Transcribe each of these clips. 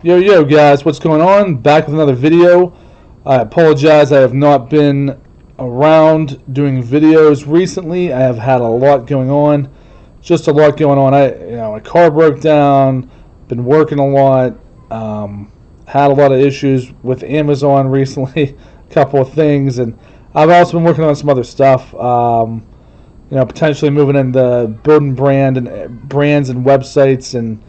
Yo guys, what's going on? Back with another video. I apologize, I have not been around doing videos recently. I have had a lot going on. Just a lot going on. My car broke down, been working a lot, had a lot of issues with Amazon recently, a couple of things, and I've also been working on some other stuff. Potentially moving into building brands and websites and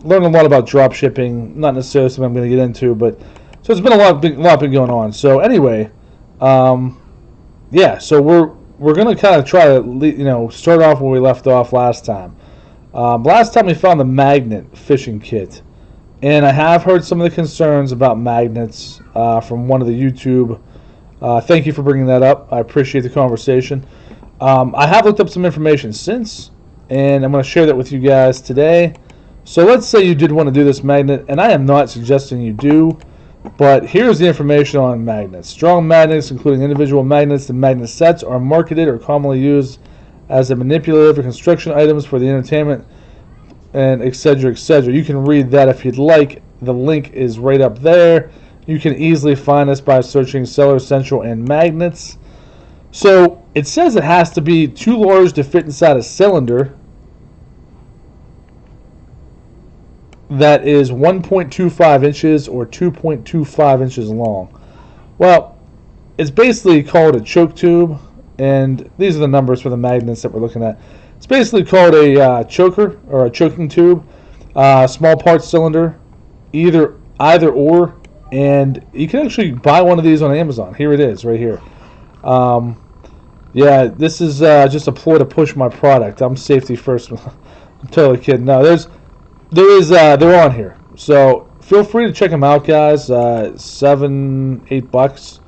learned a lot about drop shipping. Not necessarily something I'm going to get into, but so it's been a lot been going on. So anyway, so we're going to kind of try to start off where we left off last time. Last time we found the magnet fishing kit, and I have heard some of the concerns about magnets from one of the YouTube. Thank you for bringing that up. I appreciate the conversation. I have looked up some information since, and I'm going to share that with you guys today. So let's say you did want to do this magnet, and I am not suggesting you do, but here's the information on magnets. Strong magnets, including individual magnets and magnet sets, are marketed or commonly used as a manipulative or construction items for the entertainment, and etc., etc. You can read that if you'd like. The link is right up there. You can easily find us by searching Seller Central and magnets. So it says it has to be too large to fit inside a cylinder that is 1.25 inches or 2.25 inches long. Well, it's basically called a choke tube, and these are the numbers for the magnets that we're looking at. It's basically called a choker or a choking tube, small part cylinder, either or, and you can actually buy one of these on Amazon. Here it is, right here. This is just a ploy to push my product. I'm safety first. I'm totally kidding. No, they're on here. So feel free to check them out, guys. $7-8.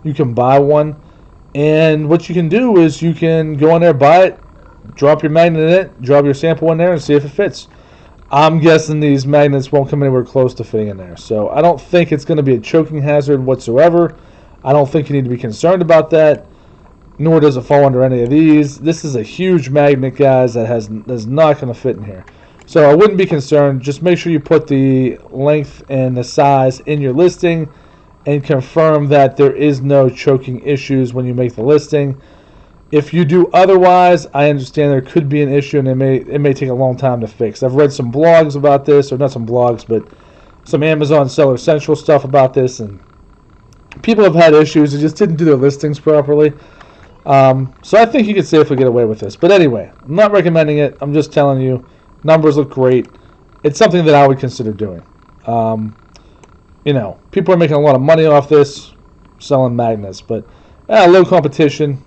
You can buy one, and what you can do is you can go on there, buy it, drop your magnet in it, drop your sample in there, and see if it fits. I'm guessing these magnets won't come anywhere close to fitting in there. So I don't think it's going to be a choking hazard whatsoever. I don't think you need to be concerned about that. Nor does it fall under any of these. This is a huge magnet, guys, that is not going to fit in here. So I wouldn't be concerned. Just make sure you put the length and the size in your listing and confirm that there is no choking issues when you make the listing. If you do otherwise, I understand there could be an issue, and it may take a long time to fix. I've read some blogs about this, or not some blogs, but some Amazon Seller Central stuff about this, and people have had issues. They just didn't do their listings properly. So I think you could safely get away with this. But anyway, I'm not recommending it. I'm just telling you, numbers look great. It's something that I would consider doing. People are making a lot of money off this, selling magnets. But low competition.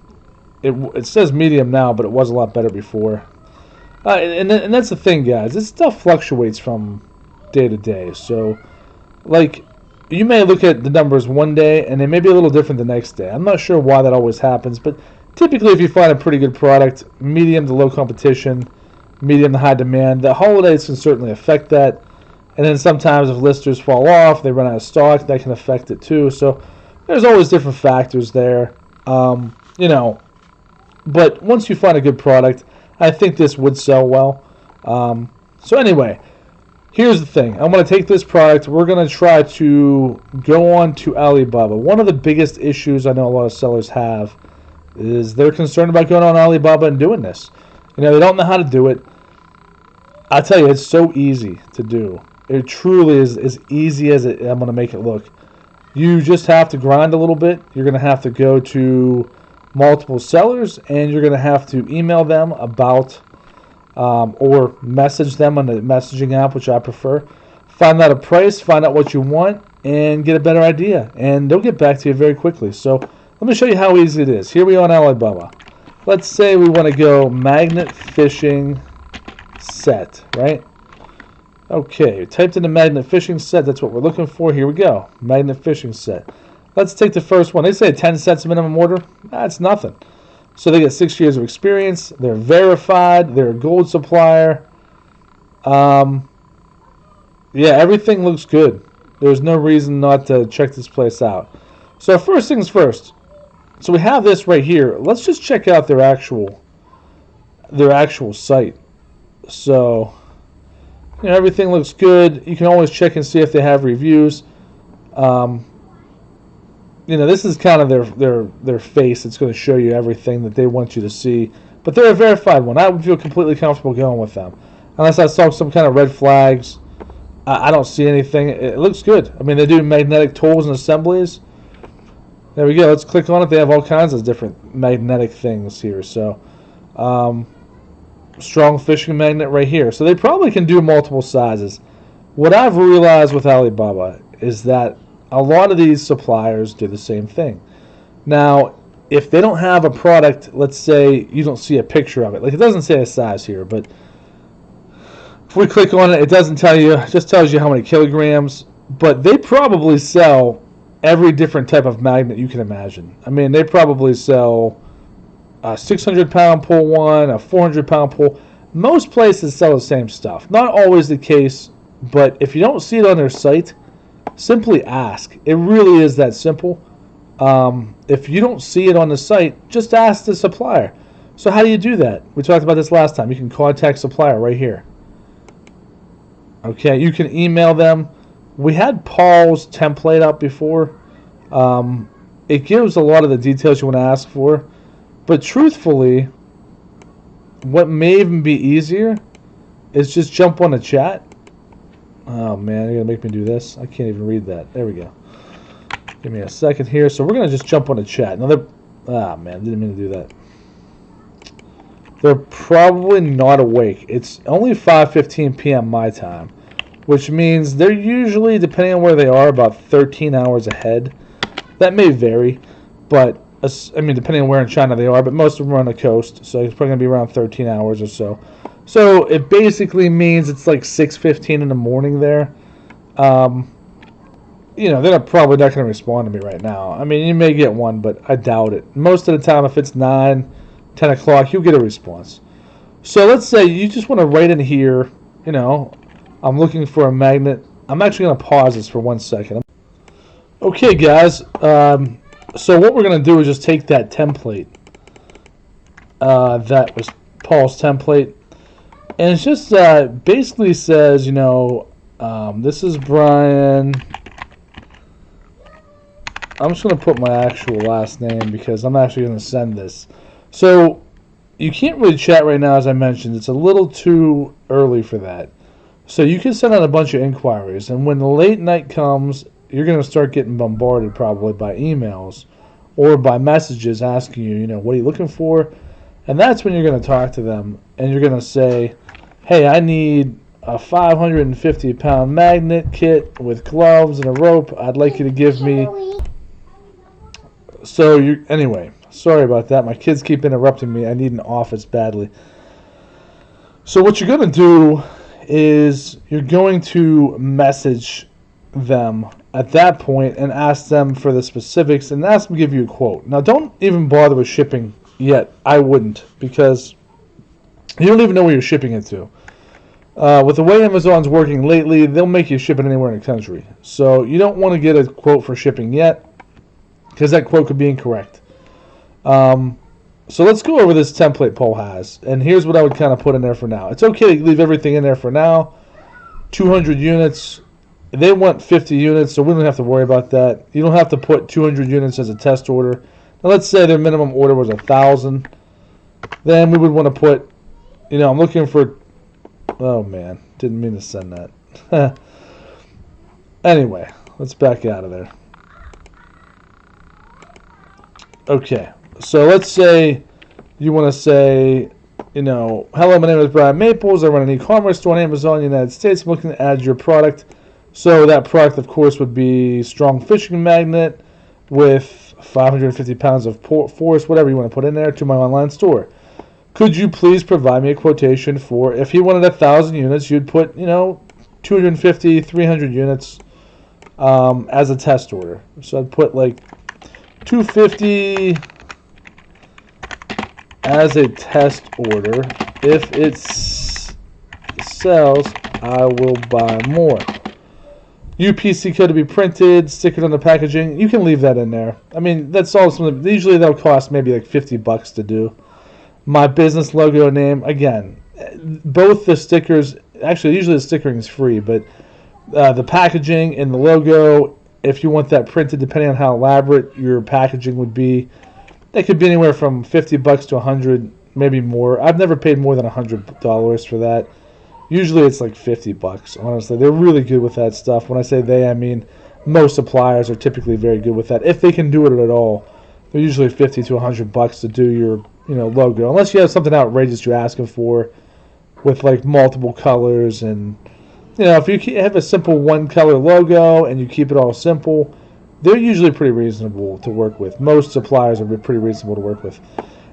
It says medium now, but it was a lot better before. And that's the thing, guys. This stuff fluctuates from day to day. So, you may look at the numbers one day, and they may be a little different the next day. I'm not sure why that always happens, but typically if you find a pretty good product, medium to low competition, medium to high demand, the holidays can certainly affect that. And then sometimes if listers fall off, they run out of stock, that can affect it too. So there's always different factors there. But once you find a good product, I think this would sell well. So anyway, here's the thing. I'm going to take this product. We're going to try to go on to Alibaba. One of the biggest issues I know a lot of sellers have is they're concerned about going on Alibaba and doing this. They don't know how to do it. I tell you, it's so easy to do. It truly is as easy as I'm going to make it look. You just have to grind a little bit. You're going to have to go to multiple sellers, and you're going to have to email them about or message them on the messaging app, which I prefer. Find out a price, find out what you want, and get a better idea. And they'll get back to you very quickly. So let me show you how easy it is. Here we are on Alibaba. Let's say we want to go magnet fishing set, right? Okay, typed in the magnet fishing set. That's what we're looking for. Here we go. Magnet fishing set. Let's take the first one. They say 10 sets minimum order. That's nothing. So they get 6 years of experience. They're verified. They're a gold supplier. Everything looks good. There's no reason not to check this place out. So first things first. So we have this right here. Let's just check out their actual site. So everything looks good. You can always check and see if they have reviews. Um, this is kind of their face. It's going to show you everything that they want you to see. But they're a verified one. I would feel completely comfortable going with them. Unless I saw some kind of red flags, I don't see anything. It looks good. I mean, they do magnetic tools and assemblies. There we go. Let's click on it. They have all kinds of different magnetic things here. So, strong fishing magnet right here. So they probably can do multiple sizes. What I've realized with Alibaba is that a lot of these suppliers do the same thing. Now, if they don't have a product, let's say you don't see a picture of it. Like, it doesn't say a size here, but if we click on it, it doesn't tell you. It just tells you how many kilograms. But they probably sell every different type of magnet you can imagine. I mean, they probably sell a 600-pound pull one, a 400-pound pull. Most places sell the same stuff. Not always the case, but if you don't see it on their site, simply ask. It really is that simple. If you don't see it on the site, just ask the supplier. So how do you do that? We talked about this last time. You can contact supplier right here. Okay, you can email them. We had Paul's template up before. It gives a lot of the details you want to ask for. But truthfully, what may even be easier is just jump on the chat. Oh man, you're going to make me do this? I can't even read that. There we go. Give me a second here. So we're going to just jump on the chat. Now man, didn't mean to do that. They're probably not awake. It's only 5:15 p.m. my time, which means they're usually, depending on where they are, about 13 hours ahead. That may vary, but I mean, depending on where in China they are, but most of them are on the coast, so it's probably going to be around 13 hours or so. So it basically means it's like 6:15 in the morning there. They're probably not going to respond to me right now. I mean, you may get one, but I doubt it. Most of the time, if it's 9, 10 o'clock, you'll get a response. So let's say you just want to write in here, I'm looking for a magnet. I'm actually going to pause this for 1 second. Okay, guys. So what we're going to do is just take that template. That was Paul's template. And it just basically says, this is Brian. I'm just going to put my actual last name because I'm actually going to send this. So you can't really chat right now, as I mentioned. It's a little too early for that. So you can send out a bunch of inquiries. And when the late night comes, you're going to start getting bombarded probably by emails or by messages asking you, what are you looking for? And that's when you're going to talk to them. And you're going to say, hey, I need a 550-pound magnet kit with gloves and a rope. I'd like you to give me... So anyway, sorry about that. My kids keep interrupting me. I need an office badly. So what you're going to do is you're going to message them at that point and ask them for the specifics and ask them to give you a quote. Now, don't even bother with shipping yet. I wouldn't, because you don't even know where you're shipping it to. With the way Amazon's working lately, they'll make you ship it anywhere in the country. So you don't want to get a quote for shipping yet, because that quote could be incorrect. So let's go over this template Paul has. And here's what I would kind of put in there for now. It's okay to leave everything in there for now. 200 units. They want 50 units, so we don't have to worry about that. You don't have to put 200 units as a test order. Now let's say their minimum order was 1,000. Then we would want to put, I'm looking for... Oh, man. Didn't mean to send that. Anyway, let's back out of there. Okay, so let's say you want to say, hello, my name is Brian Maples. I run an e-commerce store on Amazon in the United States. I'm looking to add your product. So that product, of course, would be strong fishing magnet with 550 pounds of force, whatever you want to put in there, to my online store. Could you please provide me a quotation for, if you wanted 1,000 units, you'd put, 250, 300 units as a test order. So I'd put like 250 as a test order. If it sells, I will buy more. UPC code to be printed, stickers on the packaging. You can leave that in there. I mean, that's all. Usually that'll cost maybe like $50 to do. My business logo name, again, both the stickers Actually, usually the stickering is free, but the packaging and the logo, if you want that printed, depending on how elaborate your packaging would be, that could be anywhere from $50 to $100, maybe more. I've never paid more than $100 for that. Usually it's like $50, honestly. They're really good with that stuff. When I say they, I mean most suppliers are typically very good with that. If they can do it at all, they're usually $50 to $100 to do your logo. Unless you have something outrageous you're asking for with like multiple colors and if you have a simple one color logo and you keep it all simple, they're usually pretty reasonable to work with. Most suppliers are pretty reasonable to work with.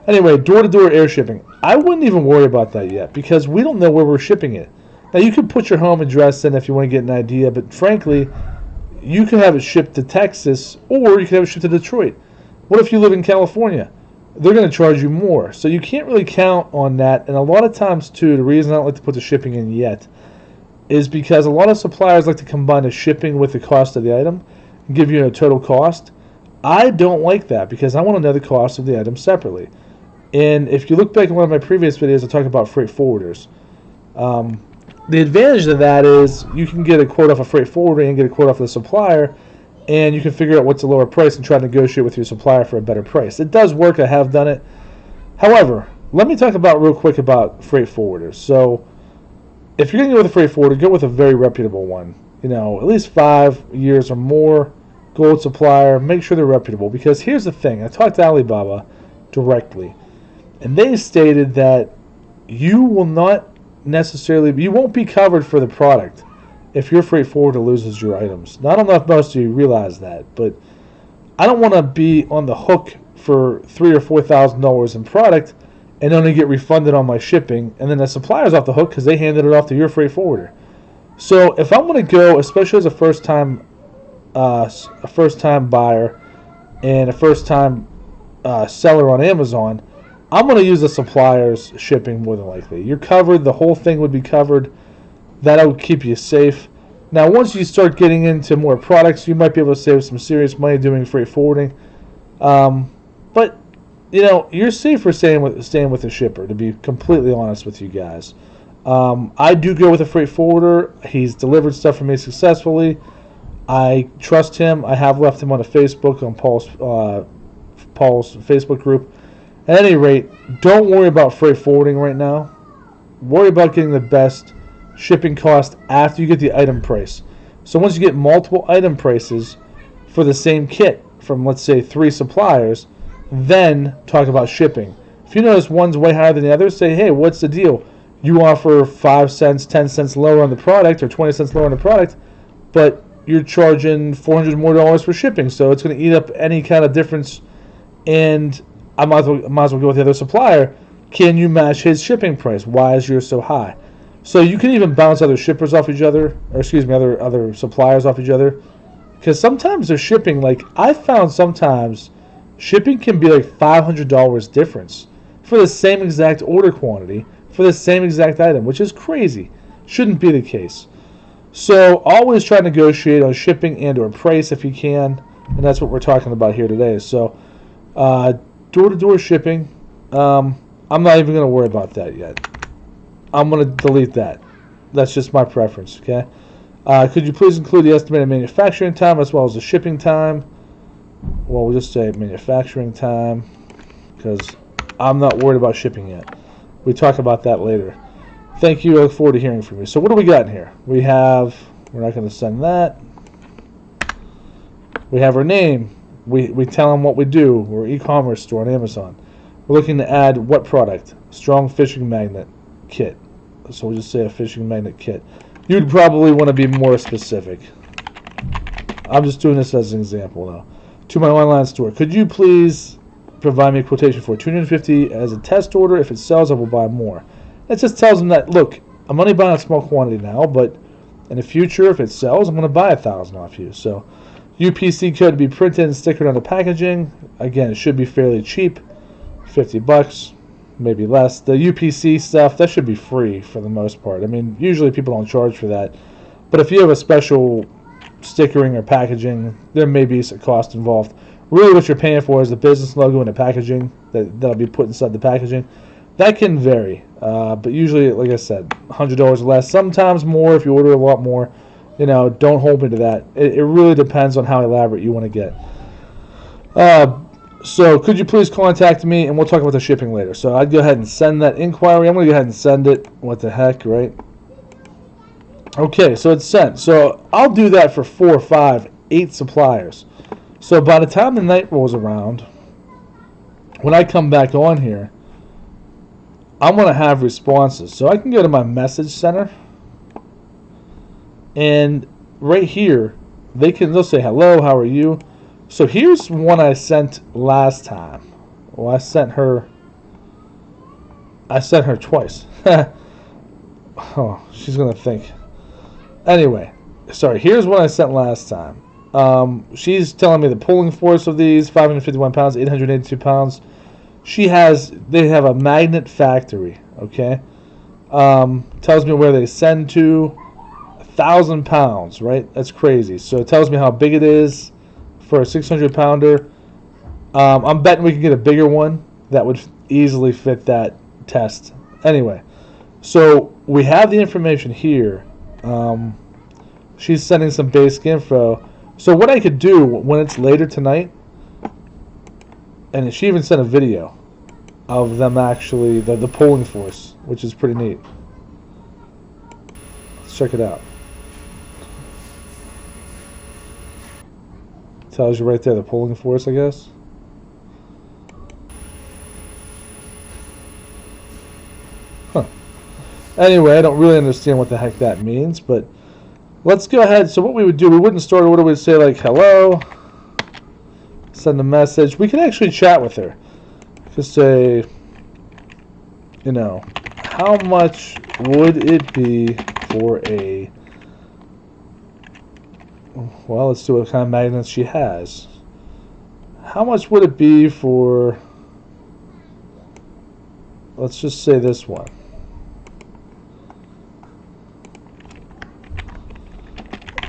Anyway, door-to-door air shipping. I wouldn't even worry about that yet because we don't know where we're shipping it. Now, you could put your home address in if you want to get an idea, but frankly, you could have it shipped to Texas or you could have it shipped to Detroit. What if you live in California? They're going to charge you more. So you can't really count on that. And a lot of times, too, the reason I don't like to put the shipping in yet is because a lot of suppliers like to combine the shipping with the cost of the item and give you a total cost. I don't like that because I want to know the cost of the item separately. And if you look back at one of my previous videos, I talked about freight forwarders. The advantage of that is you can get a quote off a freight forwarder and get a quote off the supplier, and you can figure out what's the lower price and try to negotiate with your supplier for a better price. It does work. I have done it. However, let me talk about real quick about freight forwarders. So if you're going to go with a freight forwarder, go with a very reputable one. At least 5 years or more, gold supplier. Make sure they're reputable because here's the thing. I talked to Alibaba directly, and they stated that you will not necessarily, you won't be covered for the product if your freight forwarder loses your items. Now, I don't know if most of you realize that, but I don't want to be on the hook for $3,000 or $4,000 in product and only get refunded on my shipping, and then the supplier's off the hook because they handed it off to your freight forwarder. So if I'm going to go, especially as a first-time buyer and a first-time seller on Amazon, I'm going to use the supplier's shipping more than likely. You're covered. The whole thing would be covered. That'll keep you safe. Now, once you start getting into more products, you might be able to save some serious money doing freight forwarding. But, you're safer staying with the shipper, to be completely honest with you guys. I do go with a freight forwarder. He's delivered stuff for me successfully. I trust him. I have left him on a Facebook, on Paul's Facebook group. At any rate, don't worry about freight forwarding right now. Worry about getting the best shipping cost after you get the item price. So once you get multiple item prices for the same kit from, let's say, 3 suppliers, then talk about shipping. If you notice one's way higher than the other, say, hey, what's the deal? You offer 5 cents, 10 cents lower on the product or 20 cents lower on the product, but you're charging $400 more for shipping, so it's going to eat up any kind of difference, and I might as well go with the other supplier. Can you match his shipping price? Why is yours so high? So you can even bounce other shippers off each other, or other suppliers off each other, because sometimes they're shipping, like I found sometimes shipping can be like $500 difference for the same exact order quantity for the same exact item, which is crazy. Shouldn't be the case. So always try to negotiate on shipping and or price if you can, and that's what we're talking about here today. So door-to-door shipping, I'm not even going to worry about that yet. I'm going to delete that. That's just my preference, okay? Could you please include the estimated manufacturing time as well as the shipping time? Well, we'll just say manufacturing time because I'm not worried about shipping yet. We talk about that later. Thank you. I look forward to hearing from you. So what do we got in here? We're not going to send that. We have our name. We tell them what we do. We're an e-commerce store on Amazon. We're looking to add what product? Strong fishing magnet kit. So we'll just say a fishing magnet kit. You'd probably want to be more specific. I'm just doing this as an example now. To my online store. Could you please provide me a quotation for $250 as a test order? If it sells, I will buy more. That just tells them that, look, I'm only buying a small quantity now, but in the future, if it sells, I'm going to buy 1,000 off you. So UPC code to be printed and stickered on the packaging. Again, it should be fairly cheap, $50, maybe less. The UPC stuff, that should be free for the most part. I mean, usually people don't charge for that. But if you have a special stickering or packaging, there may be some cost involved. Really what you're paying for is the business logo and the packaging that'll be put inside the packaging. That can vary, but usually, like I said, $100 less. Sometimes more if you order a lot more. Don't hold me to that. It really depends on how elaborate you want to get. So could you please contact me, and we'll talk about the shipping later. So I'd go ahead and send that inquiry. I'm going to go ahead and send it. What the heck, right? Okay, so it's sent. So I'll do that for 4, 5, 8 suppliers. So by the time the night rolls around, when I come back on here, I'm going to have responses. So I can go to my message center, and right here, they'll say, hello, how are you? So here's one I sent last time. Well, I sent her twice. Oh, she's going to think. Anyway, sorry, here's what I sent last time. She's telling me the pulling force of these, 551 pounds, 882 pounds. They have a magnet factory, okay? Tells me where they send to, 1,000 pounds, right? That's crazy. So it tells me how big it is for a 600-pounder. I'm betting we can get a bigger one that would easily fit that test. Anyway, so we have the information here. She's sending some basic info. So what I could do when it's later tonight, and she even sent a video of them actually, the pulling force, which is pretty neat. Let's check it out. Tells you right there the pulling force, I guess. Huh. Anyway, I don't really understand what the heck that means, but let's go ahead. So what we would do, we wouldn't start order. We'd say like, hello, send a message. We can actually chat with her. Just say, how much would it be for a, well, let's see what kind of magnets she has. How much would it be for, let's just say this one.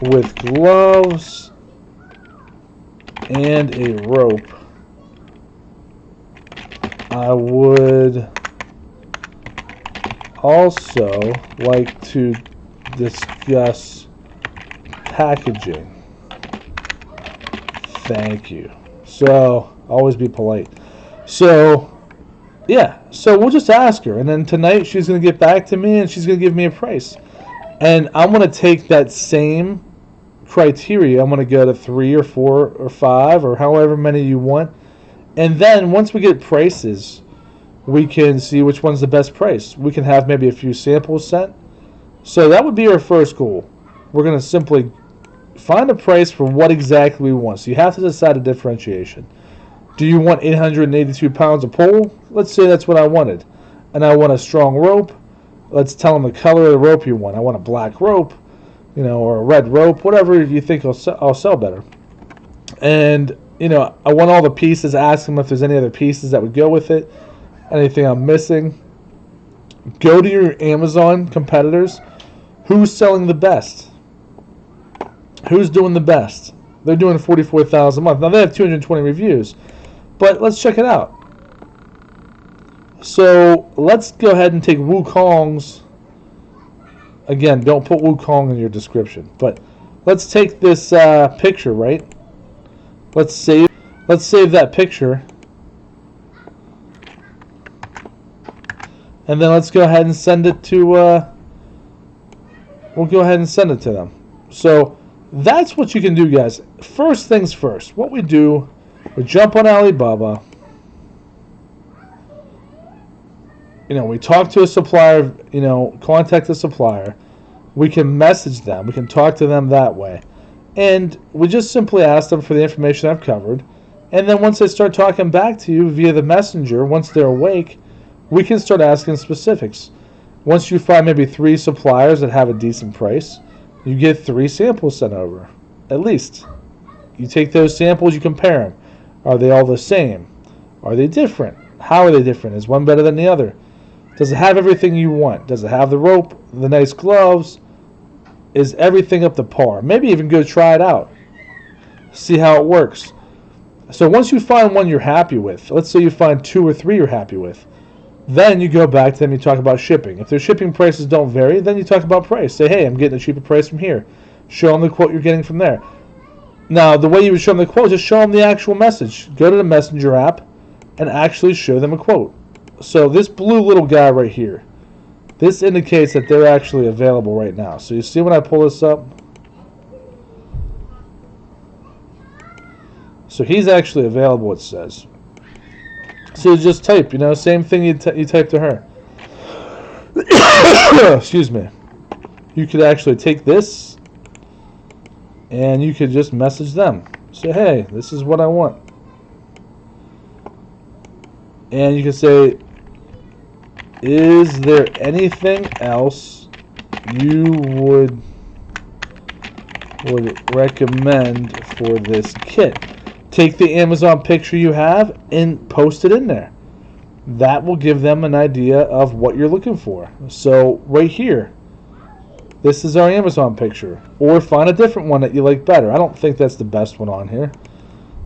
With gloves and a rope, I would also like to discuss packaging. Thank you. So, always be polite. So, yeah. So, we'll just ask her. And then tonight, she's going to get back to me and she's going to give me a price. And I'm going to take that same criteria. I'm going to go to 3 or 4 or 5 or however many you want. And then once we get prices, we can see which one's the best price. We can have maybe a few samples sent. So that would be our first goal. We're going to simply find a price for what exactly we want. So you have to decide a differentiation. Do you want 882 pounds of pole? Let's say that's what I wanted. And I want a strong rope. Let's tell them the color of the rope you want. I want a black rope, or a red rope, whatever you think I'll sell better. And, I want all the pieces. Ask them if there's any other pieces that would go with it. Anything I'm missing. Go to your Amazon competitors. Who's selling the best? Who's doing the best? They're doing 44,000 a month. Now, they have 220 reviews. But let's check it out. So, let's go ahead and take Wukong's. Again, don't put Wukong in your description. But let's take this picture, right? Let's save that picture. And then let's go ahead and send it to, we'll go ahead and send it to them. So, that's what you can do, guys. First things first. What we do, we jump on Alibaba. We talk to a supplier, contact the supplier. We can message them. We can talk to them that way. And we just simply ask them for the information I've covered. And then once they start talking back to you via the messenger, once they're awake, we can start asking specifics. Once you find maybe 3 suppliers that have a decent price, you get 3 samples sent over, at least. You take those samples, you compare them. Are they all the same? Are they different? How are they different? Is one better than the other? Does it have everything you want? Does it have the rope, the nice gloves? Is everything up to par? Maybe even go try it out. See how it works. So once you find one you're happy with, let's say you find 2 or 3 you're happy with, Then you go back to them, you talk about shipping. If their shipping prices don't vary, then you talk about price. Say, hey, I'm getting a cheaper price from here. Show them the quote you're getting from there. Now, the way you would show them the quote is just show them the actual message. Go to the Messenger app and actually show them a quote. So this blue little guy right here, this indicates that they're actually available right now. So you see when I pull this up? So he's actually available, it says. So you just type, same thing you type to her. Excuse me. You could actually take this and you could just message them. Say, hey, this is what I want. And you can say, is there anything else you would recommend for this kit? Take the Amazon picture you have and post it in there. That will give them an idea of what you're looking for. So right here, this is our Amazon picture. Or find a different one that you like better. I don't think that's the best one on here.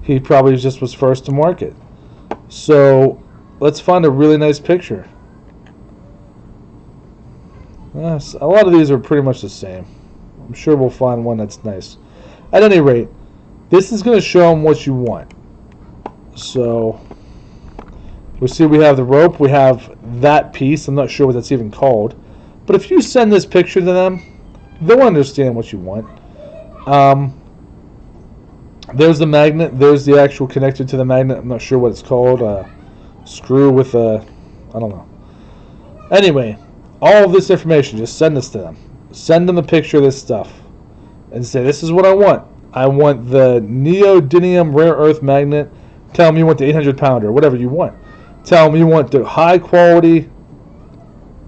He probably just was first to market. So let's find a really nice picture. Yes, a lot of these are pretty much the same. I'm sure we'll find one that's nice. At any rate, this is going to show them what you want. So we see we have the rope. We have that piece. I'm not sure what that's even called. But if you send this picture to them, they'll understand what you want. There's the magnet. There's the actual connector to the magnet. I'm not sure what it's called. Screw with a... I don't know. Anyway, all of this information, just send this to them. Send them a picture of this stuff. And say, this is what I want. I want the neodymium rare earth magnet. Tell them you want the 800 pounder, whatever you want. Tell them you want the high quality.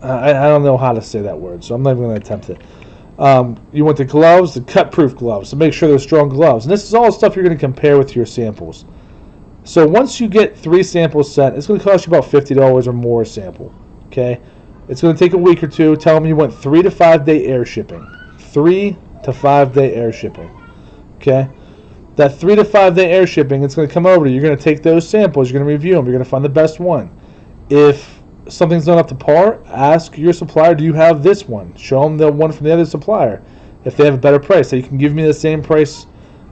I don't know how to say that word, so I'm not even going to attempt it. You want the gloves, the cut-proof gloves, to make sure they're strong gloves. And this is all stuff you're going to compare with your samples. So once you get 3 samples sent, it's going to cost you about $50 or more a sample. Okay? It's going to take a week or two. Tell them you want 3 to 5 day air shipping. 3 to 5 day air shipping. Okay, that 3 to 5 day air shipping, it's going to come over to you. You're going to take those samples, you're going to review them, you're going to find the best one. If something's not up to par, ask your supplier, do you have this one? Show them the one from the other supplier. If they have a better price, so you can give me the same price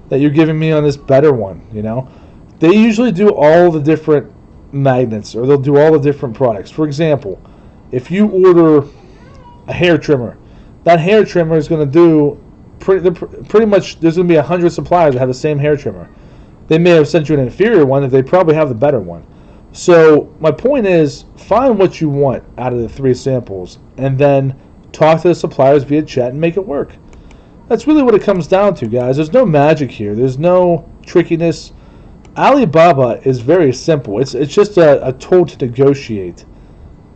that you're giving me on this better one. They usually do all the different magnets, or they'll do all the different products. For example, if you order a hair trimmer, that hair trimmer is going to do pretty much, there's going to be 100 suppliers that have the same hair trimmer. They may have sent you an inferior one, and they probably have the better one. So my point is, find what you want out of the 3 samples, and then talk to the suppliers via chat and make it work. That's really what it comes down to, guys. There's no magic here. There's no trickiness. Alibaba is very simple. It's just a tool to negotiate.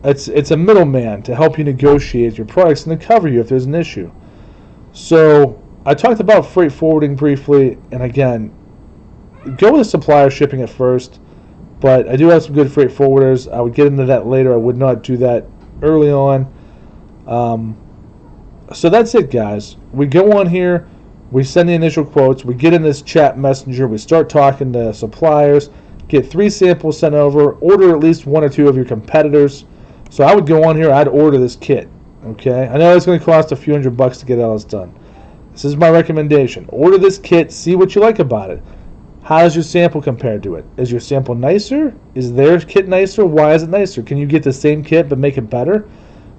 It's a middleman to help you negotiate your products and to cover you if there's an issue. So I talked about freight forwarding briefly, and again, go with a supplier shipping at first, but I do have some good freight forwarders. I would get into that later. I would not do that early on. So that's it, guys. We go on here, we send the initial quotes, we get in this chat messenger, we start talking to suppliers, get 3 samples sent over, order at least 1 or 2 of your competitors. So I would go on here, I'd order this kit. Okay, I know it's going to cost a few $100 to get all this done. This is my recommendation. Order this kit, see what you like about it. How does your sample compare to it? Is your sample nicer? Is their kit nicer? Why is it nicer? Can you get the same kit but make it better?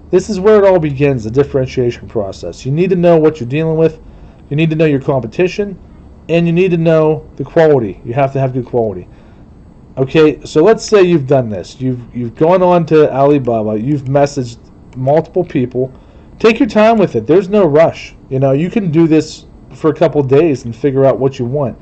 This is where it all begins, the differentiation process. You need to know what you're dealing with. You need to know your competition. And you need to know the quality. You have to have good quality. Okay, so let's say you've done this. You've gone on to Alibaba. You've messaged multiple people. Take your time with it. There's no rush. You can do this for a couple days and figure out what you want.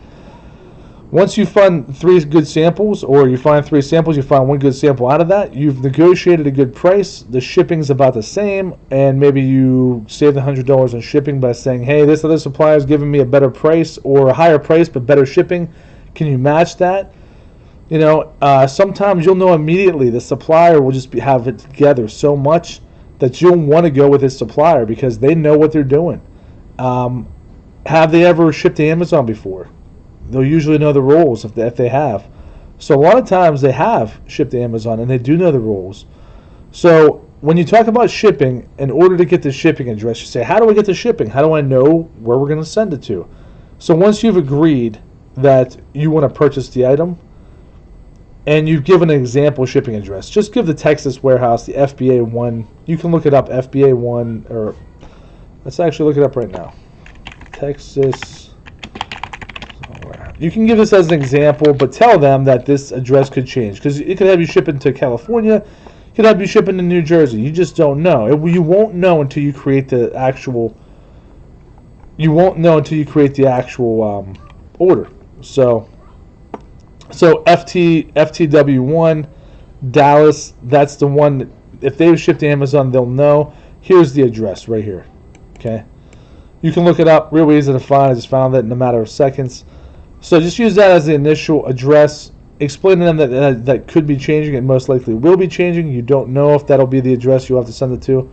Once you find 3 good samples, or you find 3 samples, you find 1 good sample out of that, you've negotiated a good price, the shipping's about the same, and maybe you save the $100 on shipping by saying, hey, this other supplier is giving me a better price, or a higher price but better shipping. Can you match that? Sometimes you'll know immediately the supplier will just have it together so much that you'll want to go with his supplier because they know what they're doing. Have they ever shipped to Amazon before? They'll usually know the rules if they have. So a lot of times they have shipped to Amazon and they do know the rules. So when you talk about shipping, in order to get the shipping address, you say, how do I get the shipping? How do I know where we're going to send it to? So once you've agreed that you want to purchase the item and you've given an example shipping address, just give the Texas warehouse, the FBA one. You can look it up, FBA one, or let's actually look it up right now. Texas. You can give this as an example, but tell them that this address could change because it could have you shipping to California, it could have you shipping to New Jersey. You just don't know. You won't know until you create the actual. You won't know until you create the actual order. So FTW1 Dallas. That's the one. That if they ship to Amazon, they'll know. Here's the address right here. Okay, you can look it up. Real easy to find. I just found it in a matter of seconds. So just use that as the initial address. Explain to them that could be changing. It most likely will be changing. You don't know if that'll be the address you'll have to send it to.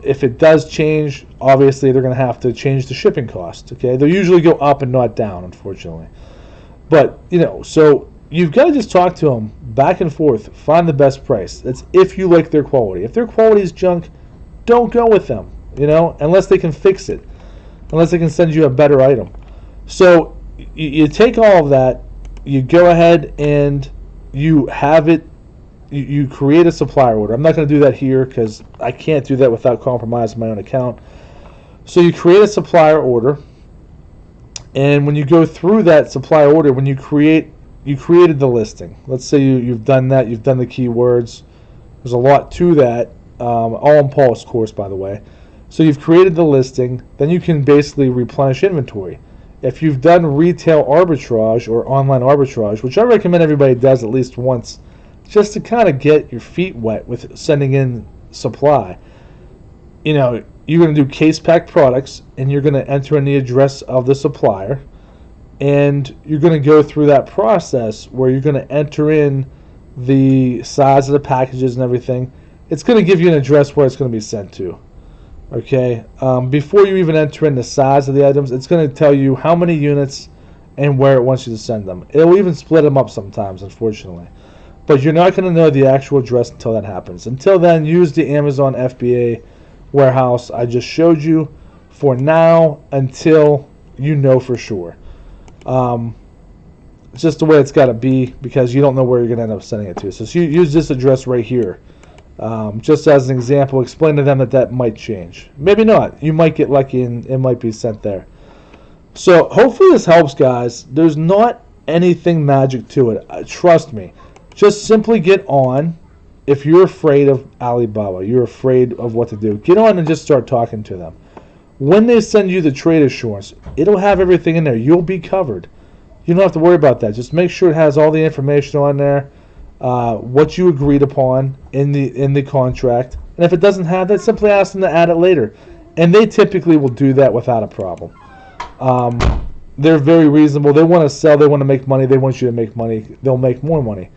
If it does change, obviously they're going to have to change the shipping cost. Okay, they'll usually go up and not down, unfortunately. But so you've got to just talk to them back and forth, find the best price. That's if you like their quality. If their quality is junk, don't go with them. Unless they can fix it, unless they can send you a better item. So you take all of that, you go ahead and you have it, you create a supplier order. I'm not going to do that here because I can't do that without compromising my own account. So you create a supplier order, and when you go through that supplier order, when you created the listing. Let's say you've done that, you've done the keywords. There's a lot to that, all in Paul's course, by the way. So you've created the listing, then you can basically replenish inventory. If you've done retail arbitrage or online arbitrage, which I recommend everybody does at least once, just to kind of get your feet wet with sending in supply, you're going to do case pack products, and you're going to enter in the address of the supplier, and you're going to go through that process where you're going to enter in the size of the packages and everything. It's going to give you an address where it's going to be sent to. Okay, before you even enter in the size of the items, it's going to tell you how many units and where it wants you to send them. It'll even split them up sometimes, unfortunately. But you're not going to know the actual address until that happens. Until then, use the Amazon FBA warehouse I just showed you for now until you know for sure. It's just the way it's got to be because you don't know where you're going to end up sending it to. So use this address right here. Just as an example, explain to them that might change. Maybe not. You might get lucky and it might be sent there. So hopefully this helps, guys. There's not anything magic to it. Trust me. Just simply get on. If you're afraid of Alibaba, you're afraid of what to do, get on and just start talking to them. When they send you the trade assurance, it'll have everything in there. You'll be covered. You don't have to worry about that. Just make sure it has all the information on there. What you agreed upon in the contract, and if it doesn't have that, simply ask them to add it later, and they typically will do that without a problem. They're very reasonable. They want to sell. They want to make money. They want you to make money. They'll make more money.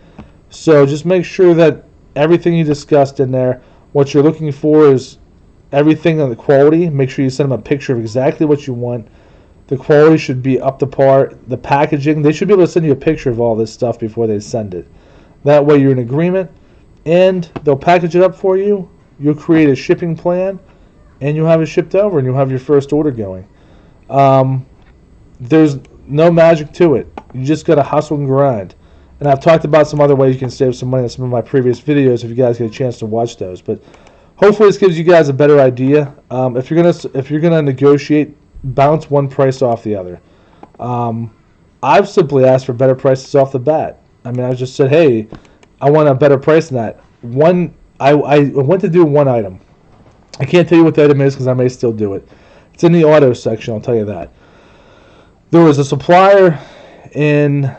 So just make sure that everything you discussed in there, what you're looking for is everything on the quality. Make sure you send them a picture of exactly what you want. The quality should be up to par. The packaging, they should be able to send you a picture of all this stuff before they send it. That way you're in agreement, and they'll package it up for you. You'll create a shipping plan, and you'll have it shipped over, and you'll have your first order going. There's no magic to it. You just got to hustle and grind. And I've talked about some other ways you can save some money in some of my previous videos if you guys get a chance to watch those. But hopefully this gives you guys a better idea. If you're gonna negotiate, bounce one price off the other. I've simply asked for better prices off the bat. I mean, I just said, hey, I want a better price than that. I went to do one item. I can't tell you what the item is because I may still do it. It's in the auto section, I'll tell you that. There was a supplier in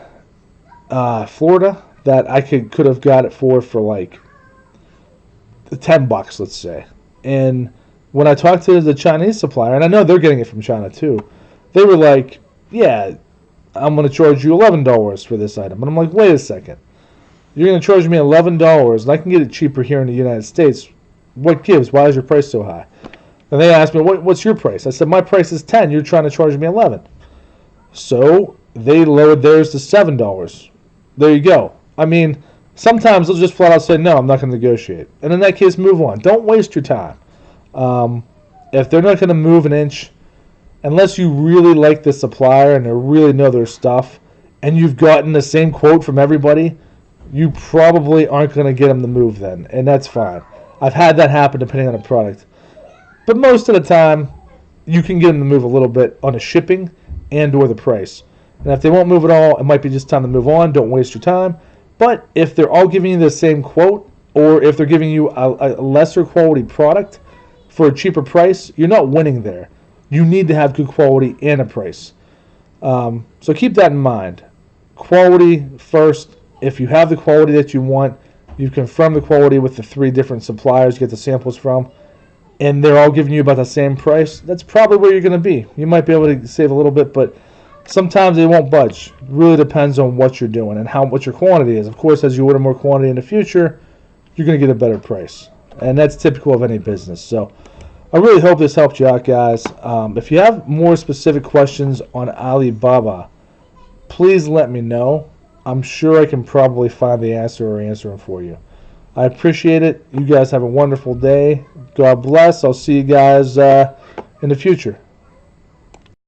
Florida that I could have got it for like $10, let's say. And when I talked to the Chinese supplier, and I know they're getting it from China too, they were like, yeah, I'm going to charge you $11 for this item. And I'm like, wait a second. You're going to charge me $11 and I can get it cheaper here in the United States. What gives? Why is your price so high? And they asked me, what's your price? I said, my price is $10. You're trying to charge me $11. So they lowered theirs to $7. There you go. I mean, Sometimes they'll just flat out say, no, I'm not going to negotiate. And in that case, move on. Don't waste your time. If they're not going to move an inch, unless you really like the supplier and they really know their stuff, and you've gotten the same quote from everybody, you probably aren't going to get them to move then. And that's fine. I've had that happen depending on the product. But most of the time, you can get them to move a little bit on the shipping and or the price. And if they won't move at all, it might be just time to move on. Don't waste your time. But if they're all giving you the same quote, or if they're giving you a lesser quality product for a cheaper price, you're not winning there. You need to have good quality and a price. So keep that in mind. Quality first. If you have the quality that you want, you confirm the quality with the 3 different suppliers you get the samples from, and they're all giving you about the same price, that's probably where you're going to be. You might be able to save a little bit, but sometimes they won't budge. It really depends on what you're doing and what your quantity is. Of course, as you order more quantity in the future, you're going to get a better price. And that's typical of any business. So I really hope this helped you out, guys. If you have more specific questions on Alibaba, please let me know. I'm sure I can probably find the answer or answer them for you. I appreciate it. You guys have a wonderful day. God bless. I'll see you guys in the future.